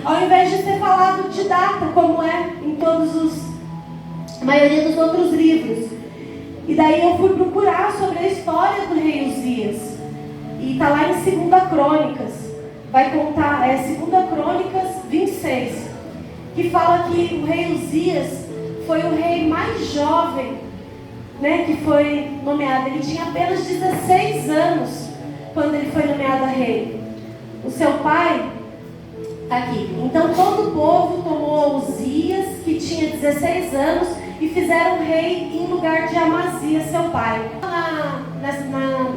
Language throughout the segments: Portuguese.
ao invés de ser falado de data, como é em a maioria dos outros livros. E daí eu fui procurar sobre a história do rei Uzias. E está lá em 2 Crônicas. Vai contar, 2 Crônicas 26. Que fala que o rei Uzias foi o rei mais jovem, né, que foi nomeado. Ele tinha apenas 16 anos quando ele foi nomeado rei. O seu pai está aqui. Então todo o povo tomou Uzias, que tinha 16 anos, e fizeram rei em lugar de Amazias, seu pai.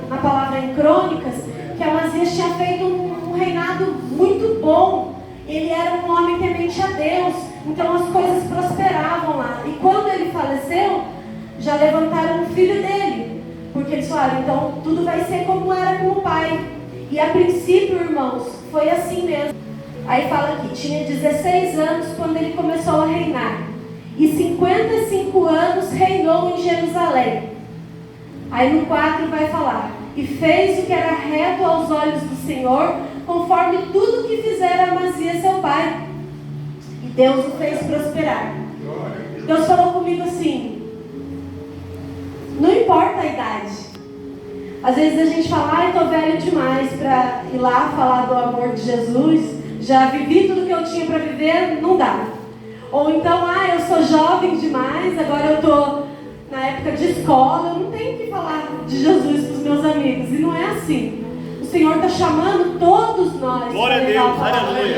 Na palavra em Crônicas, que Amazias tinha feito um reinado muito bom. Ele era um homem temente a Deus, então as coisas prosperavam lá. E quando ele faleceu, já levantaram o filho dele, porque eles falaram, então tudo vai ser como era com o pai. E a princípio, irmãos, foi assim mesmo. Aí fala aqui, tinha 16 anos quando ele começou a reinar, e 55 anos reinou em Jerusalém. Aí no 4 vai falar, e fez o que era reto aos olhos do Senhor, conforme tudo que fizera Amazias seu pai. E Deus o fez prosperar. Deus falou comigo assim, não importa a idade. Às vezes a gente fala, estou velho demais para ir lá falar do amor de Jesus, já vivi tudo que eu tinha para viver, não dá. Ou então, eu sou jovem demais, agora eu estou na época de escola, eu não tenho que falar de Jesus para os meus amigos. E não é assim. O Senhor está chamando todos nós. Glória a Deus, aleluia.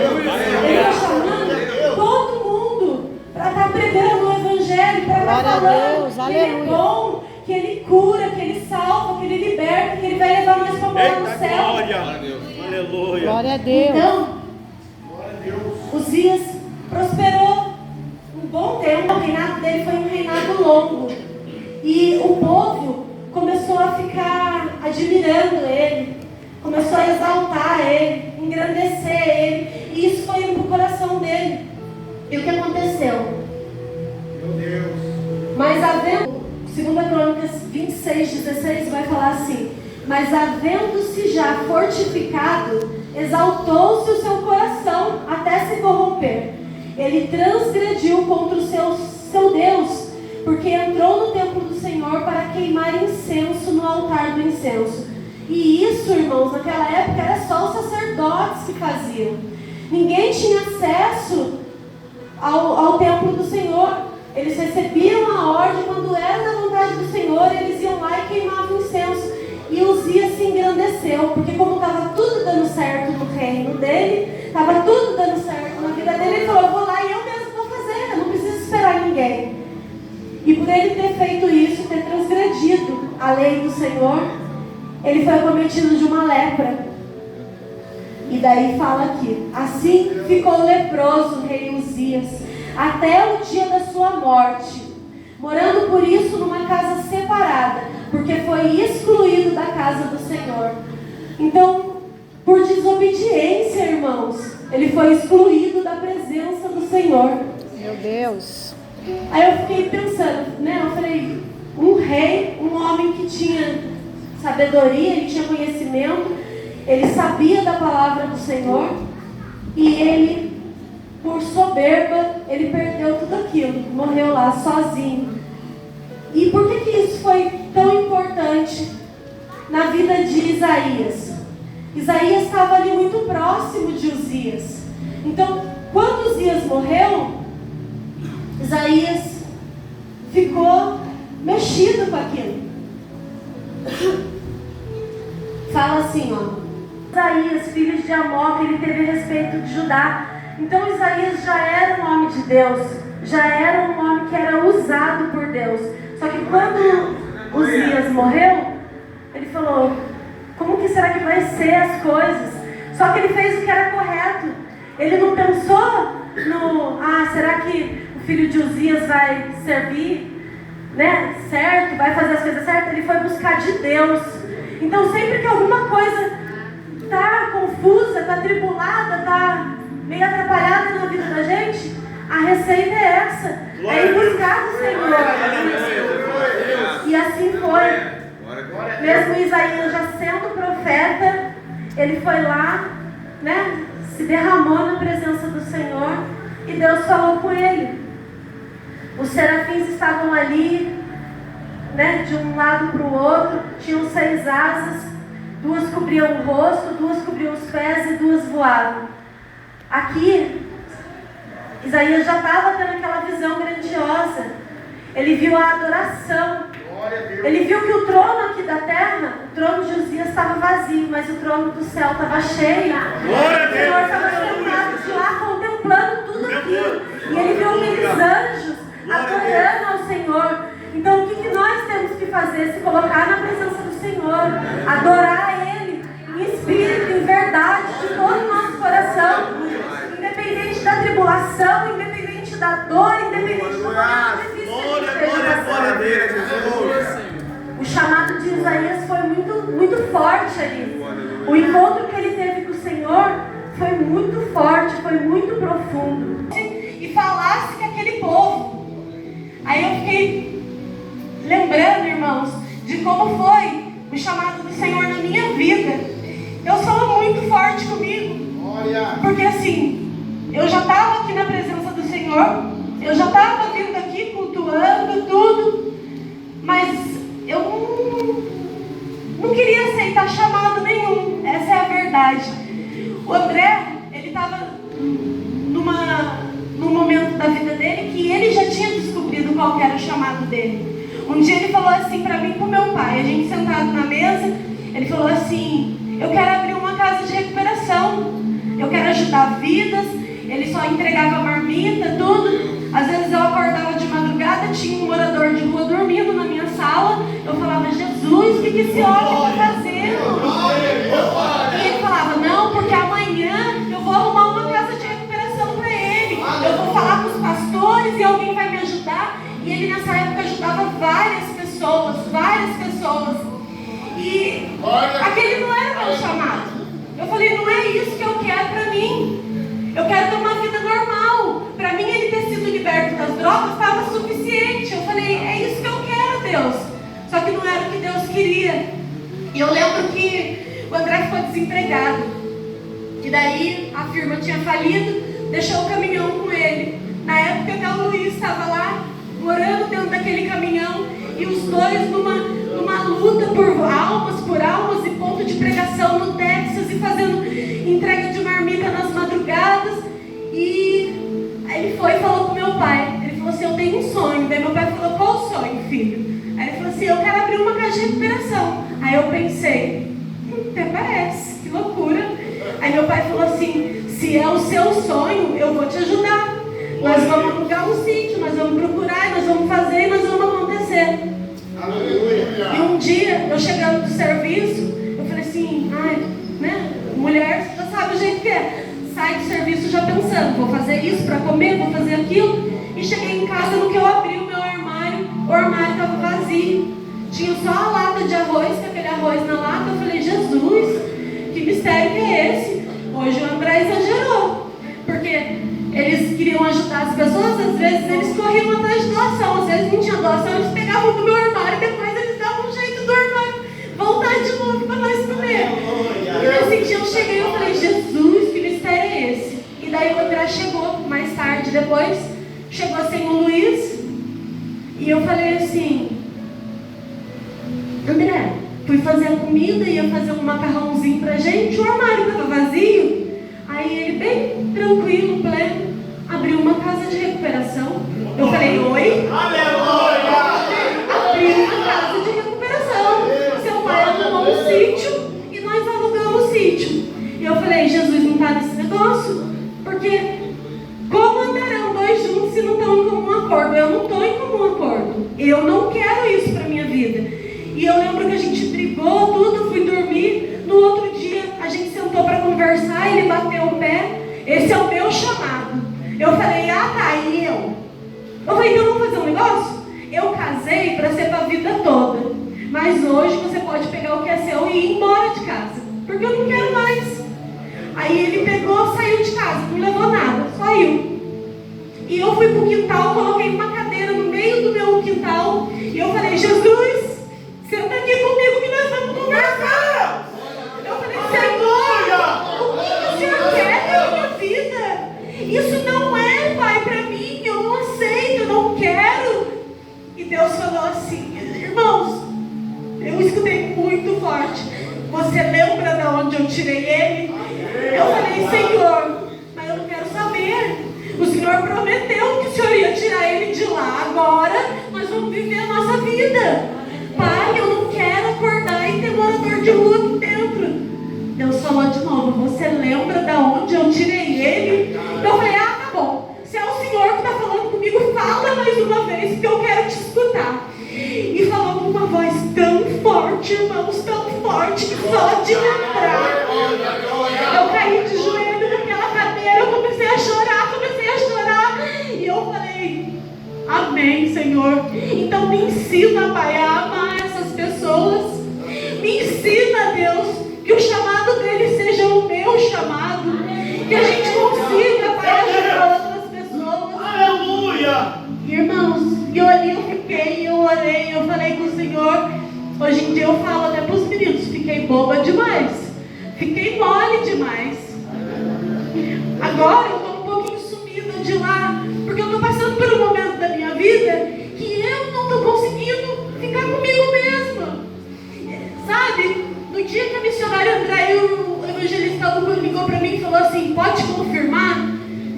Ele está chamando todo mundo para estar pregando o Evangelho, para estar falando que Ele é bom, que Ele cura, que Ele salva, que Ele liberta, que Ele vai levar nós para morar no céu. Glória a Deus, aleluia. Glória a Deus. Então, Uzias prosperou um bom tempo. O reinado dele foi um reinado longo. E o povo começou a ficar admirando ele, começou a exaltar ele, engrandecer ele. E isso foi indo para o coração dele. E o que aconteceu? Meu Deus. Mas havendo, 2 Crônicas 26, 16 vai falar assim, mas havendo-se já fortificado, exaltou-se o seu coração até se corromper. Ele transgrediu contra o seu Deus, porque entrou no templo do Senhor para queimar incenso no altar do incenso. E isso, irmãos, naquela época era só os sacerdotes que faziam. Ninguém tinha acesso ao templo do Senhor. Eles recebiam a ordem, quando era da vontade do Senhor, eles iam lá e queimavam incenso. E Uzias se engrandeceu, porque como estava tudo dando certo no reino dele, estava tudo dando certo na vida dele, ele falou, eu vou lá e eu mesmo vou fazer, eu não preciso esperar ninguém. E por ele ter feito isso, ter transgredido a lei do Senhor, ele foi acometido de uma lepra. E daí fala aqui, assim ficou leproso o rei Uzias, até o dia da sua morte, morando por isso numa casa separada, porque foi excluído da casa do Senhor. Então, por desobediência, irmãos, ele foi excluído da presença do Senhor. Meu Deus. Aí eu fiquei pensando, né? Eu falei, um rei, um homem que tinha sabedoria, ele tinha conhecimento, ele sabia da palavra do Senhor, e ele, por soberba, ele perdeu tudo aquilo, morreu lá sozinho. E por que isso foi tão importante na vida de Isaías? Isaías estava ali muito próximo de Uzias. Então, quando Uzias morreu, Isaías ficou mexido com aquilo. Fala assim, Isaías, filho de Amós, ele teve a respeito de Judá. Então Isaías já era um homem de Deus, já era um homem que era usado por Deus. Só que quando Uzias morreu, ele falou, como que será que vai ser as coisas? Só que ele fez o que era correto. Ele não pensou no, será que o filho de Uzias vai servir, né, certo, vai fazer as coisas certas? Ele foi buscar de Deus. Então sempre que alguma coisa está confusa, está tribulada, está meio atrapalhada na vida da gente, a receita é essa, é ir buscar do Senhor. E assim foi. Mesmo Isaías já sendo profeta, ele foi lá, né, se derramou na presença do Senhor e Deus falou com ele. Os serafins estavam ali, né, de um lado para o outro, tinham 6 asas, 2 cobriam o rosto, 2 cobriam os pés e 2 voavam. Aqui, Isaías já estava tendo aquela visão grandiosa. Ele viu a adoração. Ele viu que o trono aqui da terra, o trono de Uzias estava vazio, mas o trono do céu estava cheio. O Senhor estava sentado de lá, contemplando tudo aquilo. E ele viu aqueles anjos adorando ao Senhor. Então o que nós temos que fazer? Se colocar na presença do Senhor, adorar Ele em espírito, em verdade, de todo o nosso coração, independente da tribulação, independente da dor, independente do momento difícil que esteja passando. O chamado de Isaías foi muito forte ali. O encontro que ele teve com o Senhor foi muito forte, foi muito profundo. E falasse com aquele povo. Aí eu fiquei lembrando, irmãos, de como foi o chamado do Senhor na minha vida. Deus falou muito forte comigo. Porque assim, eu já estava aqui na presença do Senhor, eu já estava vindo aqui cultuando tudo, mas eu não queria aceitar chamado nenhum. Essa é a verdade. O André, ele estava num momento da vida dele que ele já tinha descobrido qual era o chamado dele. Um dia ele falou assim para mim e para o meu pai, a gente sentado na mesa, ele falou assim: eu quero abrir uma casa de recuperação, eu quero ajudar vidas. Ele só entregava marmita, tudo. Às vezes eu acordava de madrugada, tinha um morador de rua dormindo na minha sala. Eu falava: Jesus, o que esse homem está fazendo? E ele falava: não, porque amanhã eu vou arrumar uma casa de recuperação para ele. Eu vou falar com os pastores e alguém vai me ajudar. E ele nessa época ajudava várias pessoas. E aquele não era o meu chamado. Eu falei: não é isso que eu quero para mim. Eu quero ter uma vida normal. Para mim, ele ter sido liberto das drogas estava suficiente. Eu falei: é isso que eu quero, Deus. Só que não era o que Deus queria. E eu lembro que o André ficou desempregado. E daí a firma tinha falido, deixou o caminhão com ele. Na época que o Luiz estava lá, morando dentro daquele caminhão, e os dois numa luta por almas e ponto de pregação no Texas, e fazendo entrega de marmita nas madrugadas. E aí ele foi e falou com meu pai. Ele falou assim: eu tenho um sonho. Daí meu pai falou: qual o sonho, filho? Aí ele falou assim: eu quero abrir uma casa de recuperação. Aí eu pensei: até parece, que loucura. Aí meu pai falou assim: se é o seu sonho, eu vou te ajudar. Nós vamos alugar um sítio, nós vamos procurar, nós vamos fazer e nós vamos acontecer. Aleluia. E um dia, eu chegando do serviço, eu falei assim: ai, né, mulher, você já sabe o jeito que é. Sai do serviço já pensando: vou fazer isso para comer, vou fazer aquilo. E cheguei em casa, no que eu abri o meu armário, o armário estava vazio. Tinha só a lata de arroz, com aquele arroz na lata. Eu falei: Jesus, que mistério que é esse? Hoje o André exagerou. Porque eles queriam ajudar as pessoas, às vezes eles corriam atrás de doação. Às vezes não tinha doação, eles pegavam do meu armário e depois eles davam um jeito do armário voltar de novo para nós comer. E nesse dia eu cheguei e eu falei: Jesus, que mistério é esse? E daí o André chegou mais tarde, depois chegou sem o Luiz. E eu falei assim: André, fui fazer a comida, ia fazer um macarrãozinho pra gente, o armário estava vazio. Aí ele, bem tranquilo, pleno, abriu uma casa de recuperação. Eu falei: oi? Aleluia! Abriu uma casa de recuperação. Seu pai alugou um sítio e nós alugamos o sítio. E eu falei: Jesus não está nesse negócio? Porque como andarão dois juntos se não estão em comum acordo? Eu não estou em comum acordo. Eu não quero isso para minha vida. E eu lembro que a gente brigou tudo, fui dormir. No outro dia a gente sentou para conversar, ele bateu o pé: esse é o meu chamado. Eu falei: ah tá, e eu? Eu falei: então vamos fazer um negócio? Eu casei para ser para a vida toda, mas hoje você pode pegar o que é seu e ir embora de casa, porque eu não quero mais. Aí ele pegou, saiu de casa, não levou nada, saiu. E eu fui pro quintal, coloquei uma cadeira no meio do meu quintal e eu falei: Jesus, senta aqui comigo que nós vamos conversar. Eu falei: Senhor, o que o Senhor quer da minha vida? Isso não é, Pai, para mim, eu não aceito, eu não quero. E Deus falou assim, irmãos, eu escutei muito forte. Você lembra de onde eu tirei ele? Eu falei, Senhor, mas eu não quero saber. O Senhor prometeu que o Senhor ia tirar ele de lá. Agora nós vamos viver a nossa vida. Pai, eu não quero acordar e ter morador de rua aqui dentro. Deus falou de novo, você lembra de onde eu tirei ele? Eu falei, tá bom. Se é o Senhor que está falando comigo, fala mais uma vez, porque eu quero te escutar. E falou com uma voz tão forte, irmãos, tão forte, que só de lembrar. Eu caí de joelho naquela cadeira, eu comecei a chorar. E eu falei, amém, Senhor. Então me ensina, Pai, a amar essas pessoas. Me ensina, Deus, que o chamado dele seja o meu chamado. Que a gente consiga, Pai, ajudar outras pessoas. Aleluia! Irmãos, e eu orei, eu falei com o Senhor. Hoje em dia eu falo até para os meninos, fiquei boba demais. Fiquei mole demais. Agora eu estou um pouquinho sumida de lá, porque eu estou passando por um momento da minha vida que eu não estou conseguindo ficar comigo mesma. Sabe, no dia que a missionária André e o evangelista Hugo ligou para mim e falou assim, pode confirmar?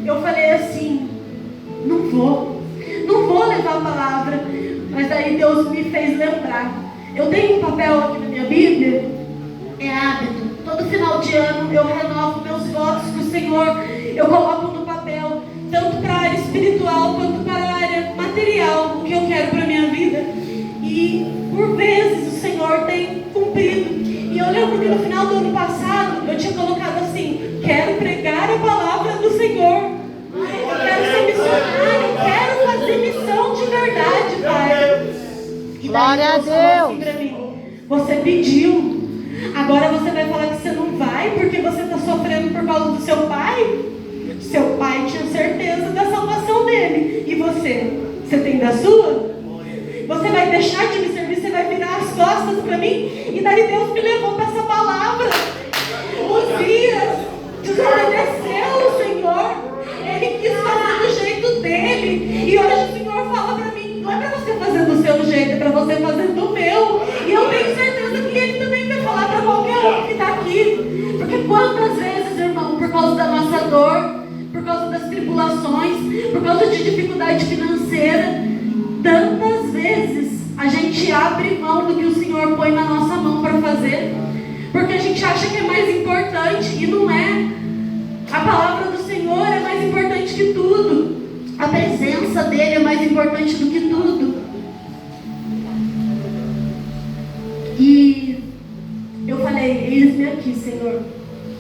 Eu falei assim, não vou levar a palavra. Mas daí Deus me fez lembrar. Eu tenho um papel aqui na minha Bíblia, é hábito. Todo final de ano eu renovo meus votos com o Senhor. Eu coloco no papel, tanto para a área espiritual quanto para a área material, o que eu quero para a minha vida. E por vezes o Senhor tem cumprido. E eu lembro que no final do ano passado eu tinha colocado assim, quero pregar a palavra do Senhor. Eu quero ser missionário, quero fazer missão de verdade, Pai. E Glória a Deus falou assim Deus. pra mim, você pediu, agora você vai falar que você não vai porque você está sofrendo por causa do seu pai? Seu pai tinha certeza da salvação dele. E você tem da sua? Você vai deixar de me servir, você vai virar as costas para mim? E daí Deus me levou para essa palavra. Uzias desobedeceu o Senhor. Ele quis fazer do jeito dele. E hoje o Senhor fala para mim, não é para você fazer do seu jeito, é para você fazer do meu. E eu tenho certeza que Ele também vai falar para qualquer um que está aqui. Porque quantas vezes, irmão, por causa da nossa dor, por causa das tribulações, por causa de dificuldade financeira, tantas vezes a gente abre mão do que o Senhor põe na nossa mão para fazer, porque a gente acha que é mais importante e não é. A palavra do Senhor é mais importante que tudo. A presença dele é mais importante do que tudo. E eu falei, eis-me aqui, Senhor.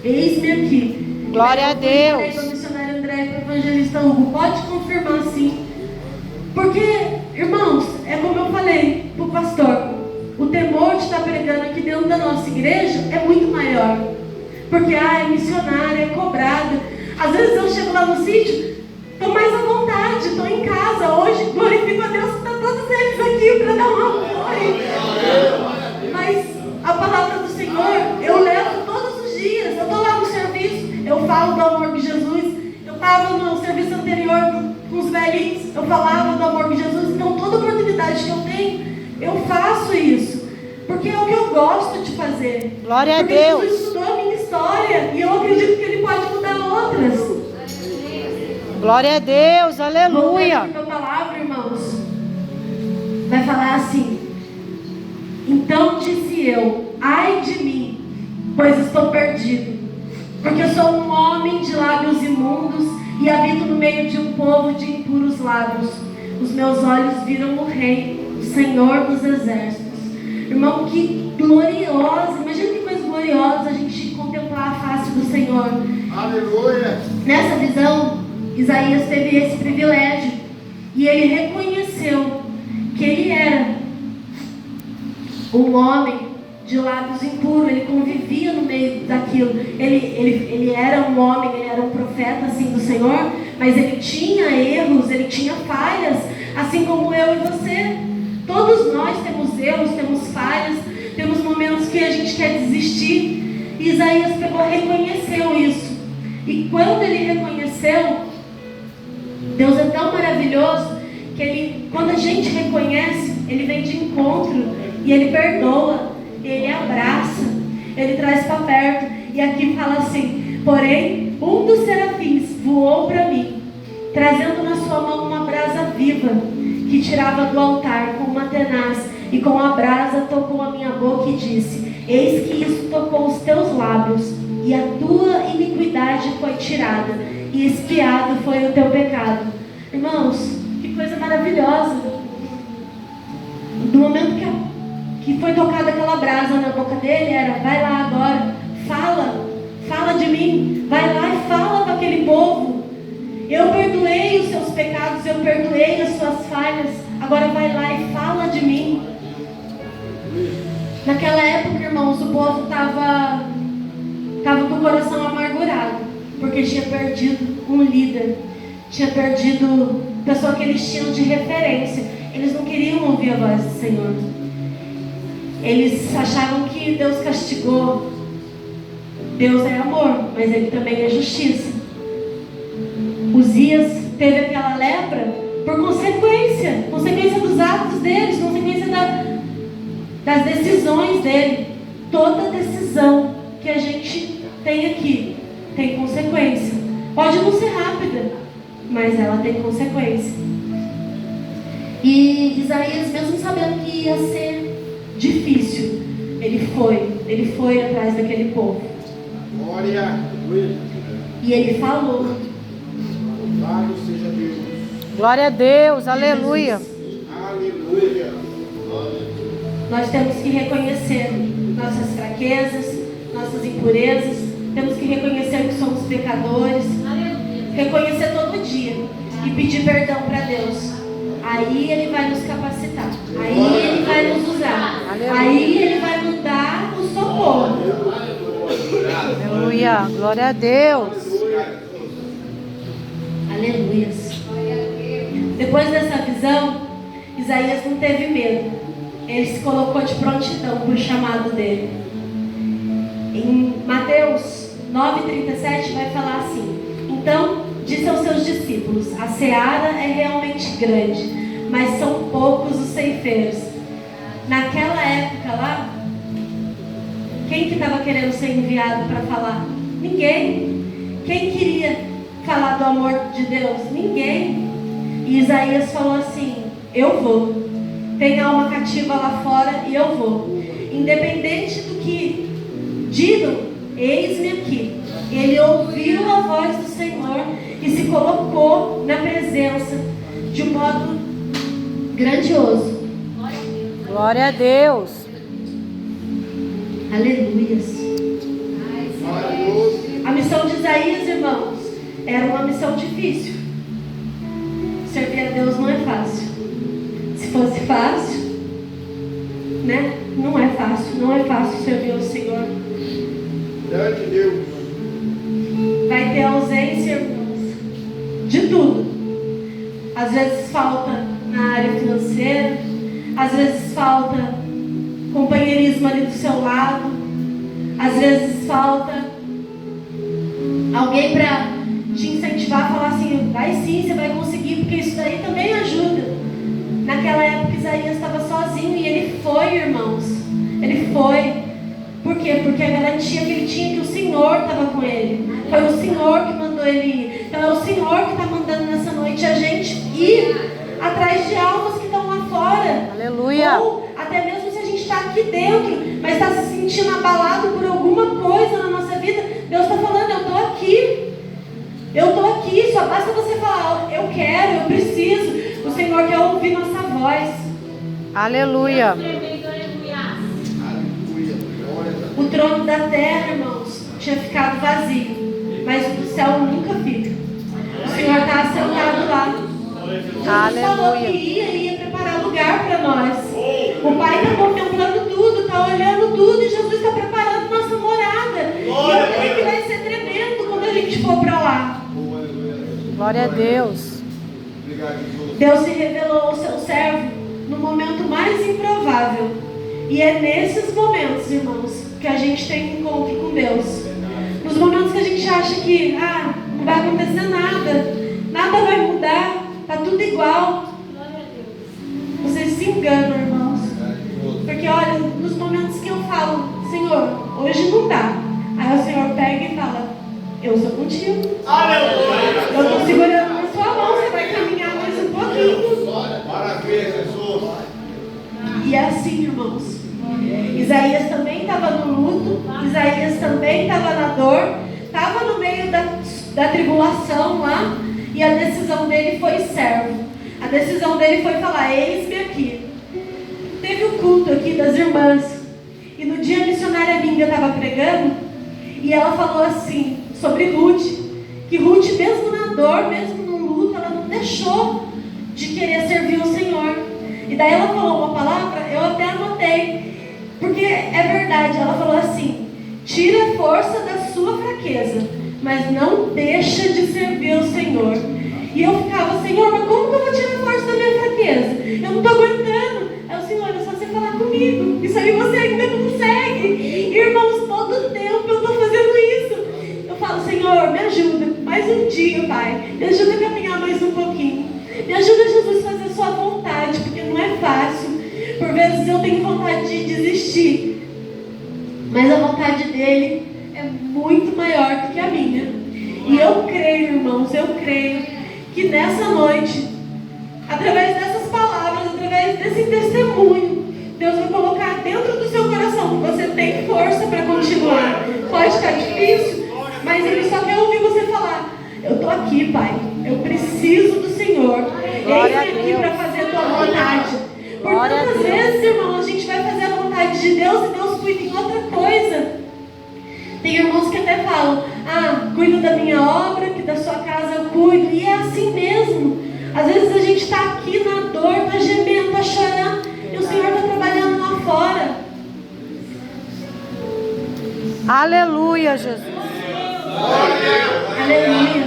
Eis-me aqui. Glória a Deus. Eu falei para o missionário André e para o evangelista Hugo, pode confirmar sim. Porque, irmãos, é como eu falei para o pastor, o temor de estar pregando aqui dentro da nossa igreja é muito maior. Porque, é missionária, é cobrada. Às vezes eu chego lá no sítio, estou mais à vontade, estou em casa. Hoje, glorifico a Deus, está todos eles aqui para dar um apoio. Mas a palavra do Senhor, eu levo todos os dias. Eu estou lá no serviço, eu falo do amor de Jesus. Eu estava no serviço anterior com os velhinhos, eu falava do amor de Jesus. Então, toda oportunidade que eu tenho, eu faço isso. Porque é o que eu gosto de fazer. Glória a Porque Deus. Jesus estudou a minha história e eu acredito que Ele pode mudar outras. Glória a Deus, aleluia. A palavra, irmãos, vai falar assim: então disse eu, ai de mim, pois estou perdido, porque eu sou um homem de lábios imundos e habito no meio de um povo de impuros lábios. Os meus olhos viram o Rei, o Senhor dos exércitos. Irmão, que gloriosa, imagina que coisa gloriosa a gente contemplar a face do Senhor. Aleluia. Nessa visão, Isaías teve esse privilégio e ele reconheceu que ele era um homem de lábios impuros, ele convivia no meio daquilo. Ele era um homem, ele era um profeta assim do Senhor, mas ele tinha erros, ele tinha falhas, assim como eu e você. Todos nós temos erros, temos falhas, temos momentos que a gente quer desistir. E Isaías reconheceu isso. E quando ele reconheceu, Deus é tão maravilhoso que Ele, quando a gente reconhece, Ele vem de encontro e Ele perdoa, Ele abraça, Ele traz para perto. E aqui fala assim: porém, um dos serafins voou para mim, trazendo na sua mão uma brasa viva, que tirava do altar com uma tenaz, e com a brasa tocou a minha boca e disse: eis que isso tocou os teus lábios, e a tua iniquidade foi tirada, e expiado foi o teu pecado. Irmãos, que coisa maravilhosa. No momento que foi tocada aquela brasa na boca dele, era: vai lá agora, fala de mim, vai lá e fala para aquele povo. Eu perdoei os seus pecados, eu perdoei as suas falhas, agora vai lá e fala de mim. Naquela época, irmãos, o povo estava com o coração amargurado, porque tinha perdido um líder, tinha perdido pessoa que eles tinham de referência. Eles não queriam ouvir a voz do Senhor. Eles achavam que Deus castigou. Deus é amor, mas Ele também é justiça. Uzias teve aquela lepra por consequência dos atos deles, consequência das decisões dele. Toda decisão que a gente tem aqui tem consequência. Pode não ser rápida, mas ela tem consequência. E Isaías, mesmo sabendo que ia ser difícil, ele foi atrás daquele povo. Glória. E ele falou. Louvado seja Deus. Glória a Deus, aleluia. Aleluia. Nós temos que reconhecer nossas fraquezas, nossas impurezas. Temos que reconhecer que somos pecadores. Reconhecer todo dia e pedir perdão para Deus. Aí Ele vai nos capacitar. Aí Ele vai nos usar. Aí Ele vai nos dar o socorro. Aleluia, glória a Deus. Aleluia. Depois dessa visão, Isaías não teve medo. Ele se colocou de prontidão para o chamado dele. Em Mateus 9,37 vai falar assim: então disse aos seus discípulos: a seara é realmente grande, mas são poucos os ceifeiros. Naquela época lá, quem que estava querendo ser enviado para falar? Ninguém. Quem queria falar do amor de Deus? Ninguém. E Isaías falou assim: eu vou. Tem alma cativa lá fora e eu vou. Independente do que digam, eis-me aqui. Ele ouviu a voz do Senhor e se colocou na presença de um modo grandioso. Glória a Deus. Aleluia. A missão de Isaías, irmãos, era uma missão difícil. Servir a Deus não é fácil. Se fosse fácil, né? Não é fácil. Não é fácil servir ao Senhor. Grande Deus. Vai ter ausência, irmãos, de tudo. Às vezes falta na área financeira, às vezes falta companheirismo ali do seu lado, às vezes falta alguém para te incentivar a falar assim: vai sim, você vai conseguir, porque isso daí também ajuda. Naquela época Isaías estava sozinho e ele foi, irmãos. Ele foi. Por quê? Porque a garantia que ele tinha que o Senhor estava com ele. Foi o Senhor que mandou ele ir. Então é o Senhor que está mandando nessa noite a gente ir atrás de almas que estão lá fora. Aleluia. Ou até mesmo se a gente está aqui dentro, mas está se sentindo abalado por alguma coisa na nossa vida, Deus está falando: eu estou aqui. Eu estou aqui. Só basta você falar: eu quero, eu preciso. O Senhor quer ouvir nossa voz. Aleluia. O trono da terra, irmãos, tinha ficado vazio, mas o do céu nunca fica. O Senhor está sentado lá. Jesus falou que ia preparar lugar para nós. O Pai está contemplando tudo, está olhando tudo, e Jesus está preparando nossa morada. E eu creio que vai ser tremendo quando a gente for para lá. Glória a Deus. Deus se revelou ao seu servo no momento mais improvável. E é nesses momentos, irmãos, que a gente tem um encontro com Deus. Nos momentos que a gente acha que não vai acontecer nada, nada vai mudar, Tá tudo igual. Vocês se enganam, irmãos. Porque olha, nos momentos que eu falo, Senhor, hoje não dá. Aí o Senhor pega e fala, eu sou contigo. Eu estou segurando na sua mão, você vai caminhar mais um pouquinho. Maravilha, Jesus. E é assim, irmãos. Isaías também estava no luto, Isaías também estava na dor, estava no meio da tribulação lá, e a decisão dele foi servo. A decisão dele foi falar, eis-me aqui. Teve um culto aqui das irmãs, e no dia a missionária Minga estava pregando, e ela falou assim, sobre Ruth, que Ruth mesmo na dor, mesmo no luto, ela não deixou de querer servir o Senhor. E daí ela falou uma palavra, eu até anotei, porque é verdade, ela falou assim, tira a força da sua fraqueza, mas não deixa de servir o Senhor. E eu ficava, Senhor, mas como que eu vou tirar a força da minha fraqueza? Eu não estou aguentando. Aí o Senhor, é só você falar comigo, isso aí você ainda consegue. Irmãos, todo tempo eu estou fazendo isso. Eu falo, Senhor, me ajuda, mais um dia, Pai, me ajuda a caminhar mais um pouquinho. Me ajuda, Jesus, a fazer a sua vontade, porque não é fácil. Por vezes eu tenho vontade de desistir, mas a vontade dele é muito maior do que a minha. E eu creio, irmãos, eu creio que nessa noite, através dessas palavras, através desse testemunho, Deus vai colocar dentro do seu coração que você tem força para continuar. Pode estar difícil, mas Ele só quer ouvir você falar, eu estou aqui, Pai, eu preciso do Senhor, eis-me aqui para fazer a tua vontade. Por tantas vezes, irmãos, a gente vai fazer a vontade de Deus e Deus cuida em outra coisa. Tem irmãos que até falam, cuido da minha obra, que da sua casa eu cuido. E é assim mesmo. Às vezes a gente está aqui na dor, está gemendo, está chorando, e o Senhor está trabalhando lá fora. Aleluia, Jesus. Aleluia.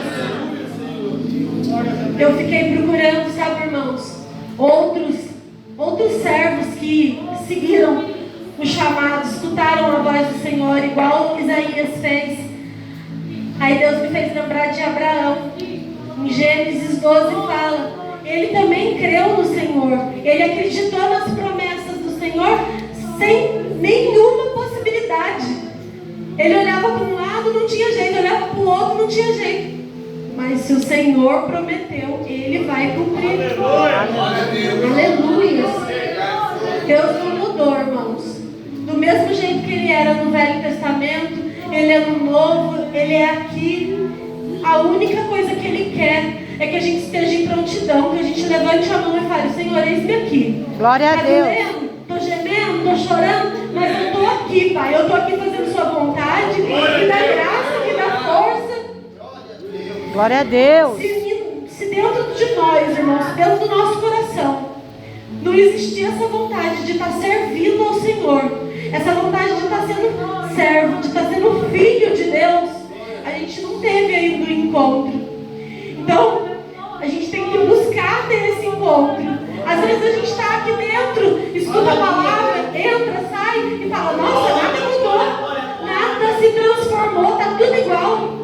Eu fiquei procurando, sabe, irmãos, outros servos que seguiram o chamado, escutaram a voz do Senhor, igual Isaías fez. Aí Deus me fez lembrar de Abraão. Em Gênesis 12 fala, ele também creu no Senhor, ele acreditou nas promessas do Senhor sem nenhuma possibilidade. Ele olhava para um lado, não tinha jeito, olhava para o outro, não tinha jeito. Mas se o Senhor prometeu, Ele vai cumprir. Aleluia. Deus não mudou, irmãos. Do mesmo jeito que Ele era no Velho Testamento, Ele é no Novo, Ele é aqui. A única coisa que Ele quer é que a gente esteja em prontidão, que a gente levante a mão e fale, Senhor, eis-me aqui. Glória a Deus. Estou gemendo, estou chorando, mas eu estou aqui, Pai. Eu estou aqui fazendo sua vontade. Me dá graça, me dá força. Glória a Deus. Se dentro de nós, irmãos, dentro do nosso coração, não existir essa vontade de estar servindo ao Senhor, essa vontade de estar sendo servo, de estar sendo filho de Deus, a gente não teve ainda o encontro. Então, a gente tem que buscar ter esse encontro. Às vezes a gente está aqui dentro, escuta a palavra, entra, sai e fala, nossa, nada mudou, nada se transformou, está tudo igual.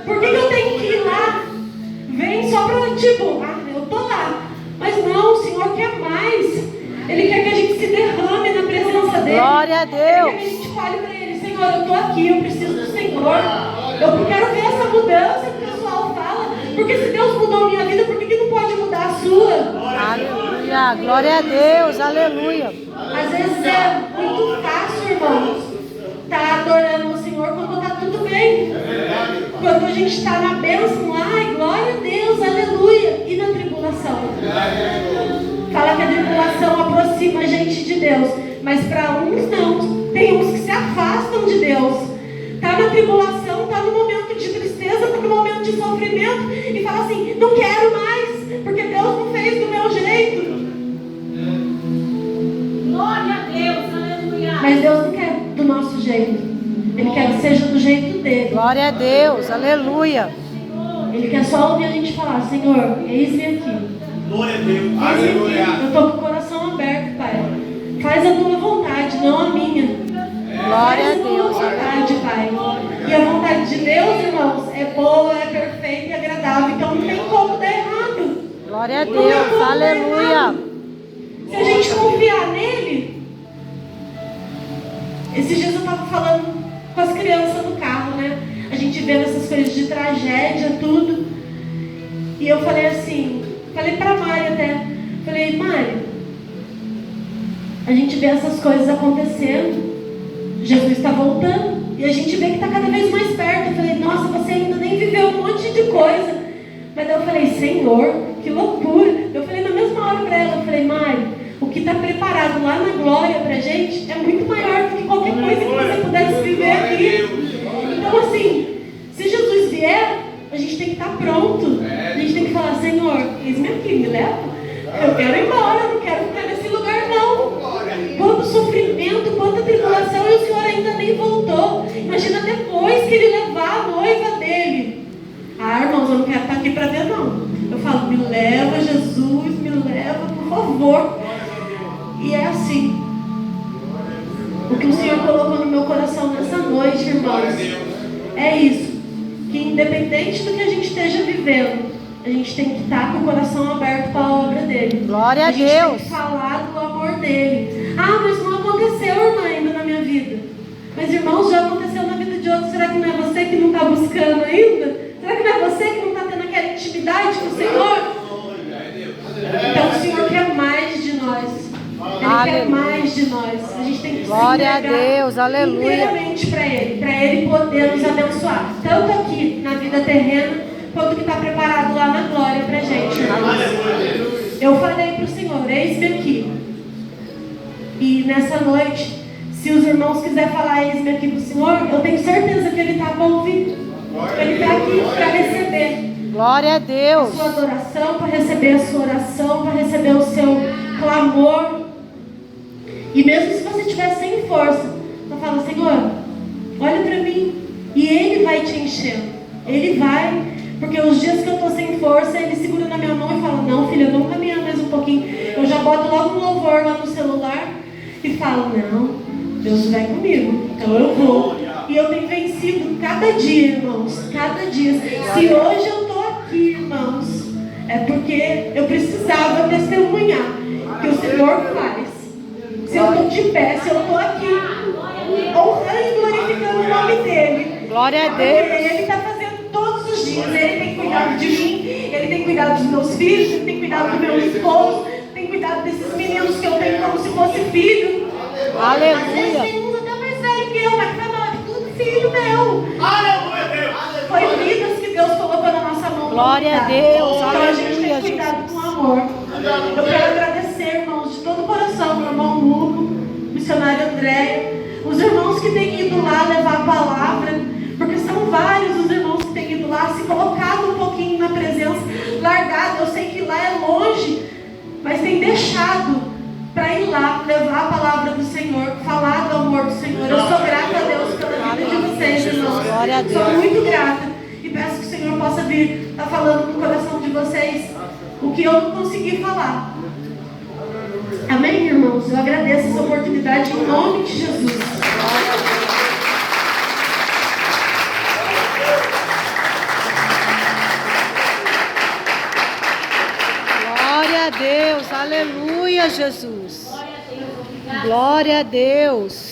Por que eu tenho que ir lá? Vem só para, eu tô lá. Mas não, o Senhor quer mais. Ele quer que a gente se derrame na presença dEle. Glória a Deus. Ele quer que a gente fale para Ele, Senhor, eu tô aqui, eu preciso do Senhor. Eu quero ver essa mudança que o pessoal fala. Porque se Deus mudou a minha vida, por que não pode mudar a sua? Aleluia. Glória a Deus. Aleluia. Às vezes é muito fácil, irmãos, estar adorando o Senhor quando está tudo bem. Quando a gente está na bênção, ai, glória a Deus, aleluia. E na tribulação? Fala que a tribulação aproxima a gente de Deus, mas para uns não. Tem uns que se afastam de Deus. Está na tribulação, está no momento de tristeza, está no momento de sofrimento e fala assim, não quero mais, porque Deus não fez do meu jeito. Glória a Deus, aleluia. Mas Deus não quer do nosso jeito. Ele quer que seja do jeito dele. Glória a Deus. Aleluia. Ele quer só ouvir a gente falar, Senhor, eis-me aqui. Glória a Deus. Eis-me aqui. Eu estou com o coração aberto, Pai. Faz a tua vontade, não a minha. Glória a Faz a tua Deus. vontade, Pai. E a vontade de Deus, irmãos, é boa, é perfeita e agradável. Então não tem como dar errado. Glória a Deus, aleluia. Se a gente confiar nele. Esses dias eu estava falando com as crianças no carro, né? A gente vendo essas coisas de tragédia, tudo. E eu falei assim, falei pra Mari até, falei, Mari, a gente vê essas coisas acontecendo, Jesus está voltando, e a gente vê que está cada vez mais perto. Eu falei, nossa, você ainda nem viveu um monte de coisa. Mas daí eu falei, Senhor, que loucura. Eu falei na mesma hora pra ela, eu falei, Mari, o que está preparado lá na glória pra gente é muito maior do que qualquer coisa que você pudesse viver aqui. Então assim, se Jesus vier, a gente tem que estar pronto. A gente tem que falar, Senhor, eis-me aqui, me leva. Eu quero ir embora, eu não quero ficar nesse lugar não. Quanto sofrimento, quanta tribulação, e o Senhor ainda nem voltou. Imagina depois que Ele levar a noiva dele. Ah, irmãos, eu não quero estar aqui para ver não. Eu falo, me leva Jesus, me leva, por favor. E é assim. O que o Senhor colocou no meu coração nessa noite, irmãos, é isso. Que independente do que a gente esteja vivendo, a gente tem que estar com o coração aberto para a obra dele. Glória a gente Deus. tem que falar do amor dele. Ah, mas não aconteceu, irmã, ainda na minha vida. Mas, irmãos, já aconteceu na vida de outros. Será que não é você que não está buscando ainda? Será que não é você que não está tendo aquela intimidade com o Senhor? Então o Senhor quer mais de nós. Ele quer mais de nós. A gente tem que Glória se a Deus, aleluia. inteiramente para Ele poder nos abençoar, tanto aqui na vida terrena, quanto que está preparado lá na glória para a gente. Eu falei para o Senhor, eis-me aqui. E nessa noite, se os irmãos quiserem falar eis-me aqui para o Senhor, eu tenho certeza que Ele está para ouvir. Ele está aqui para receber. Glória a Deus. A sua adoração, para receber a sua oração, para receber o seu clamor. E mesmo se você estiver sem força, você fala, Senhor, olha para mim. E Ele vai te enchendo. Ele vai. Porque os dias que eu estou sem força, Ele segura na minha mão e fala, não, filha, vamos caminhar mais um pouquinho. Eu já boto logo um louvor lá no celular e falo, não, Deus vai comigo, então eu vou. E eu tenho vencido cada dia, irmãos, cada dia. Se hoje eu estou aqui, irmãos, é porque eu precisava testemunhar que o Senhor faz. Se eu estou de pé, se eu estou aqui, honrando e glorificando o nome dEle. Glória a Deus. Ele está fazendo todos os dias. Ele tem cuidado de mim, Ele tem cuidado dos meus filhos, Ele tem cuidado do meu esposo, tem cuidado desses meninos que eu tenho como se fosse filho. Aleluia. Às vezes tem uns até mais velho que eu, mas não, é tudo filho meu. Foi vidas que Deus colocou na nossa mão. Glória a Deus, então a gente tem aleluia, cuidado com amor. Eu quero agradecer, irmãos, de todo o coração, meu irmão Hugo, missionário André, os irmãos que têm ido lá levar a palavra, porque são vários os irmãos que têm ido lá, se colocado um pouquinho na presença, largado. Eu sei que lá é longe, mas tem deixado para ir lá, levar a palavra do Senhor, falar do amor do Senhor. Eu sou grata a Deus pela vida de vocês, irmãos. Glória a Deus. Sou muito grata. E peço que o Senhor possa vir estar falando no coração de vocês o que eu não consegui falar. Amém, irmãos? Eu agradeço essa oportunidade em nome de Jesus. Glória a Deus, aleluia, Jesus. Glória a Deus.